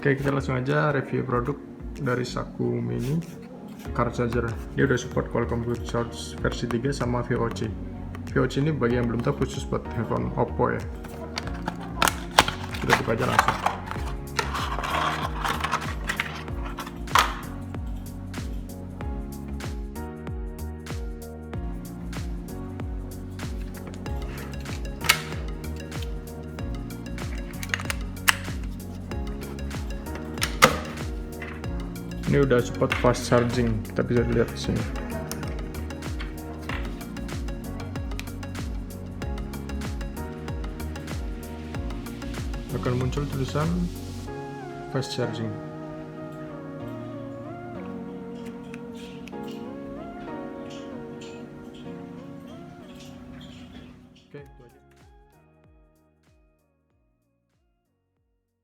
Oke, kita langsung aja review produk dari Sakumini car charger. Dia udah support Qualcomm Quick Charge versi 3 sama VOOC. VOOC ini bagi yang belum tahu khusus buat handphone Oppo ya. Kita buka aja langsung. Ini udah support fast charging, kita bisa lihat di sini. Akan muncul tulisan fast charging. Oke, itu aja.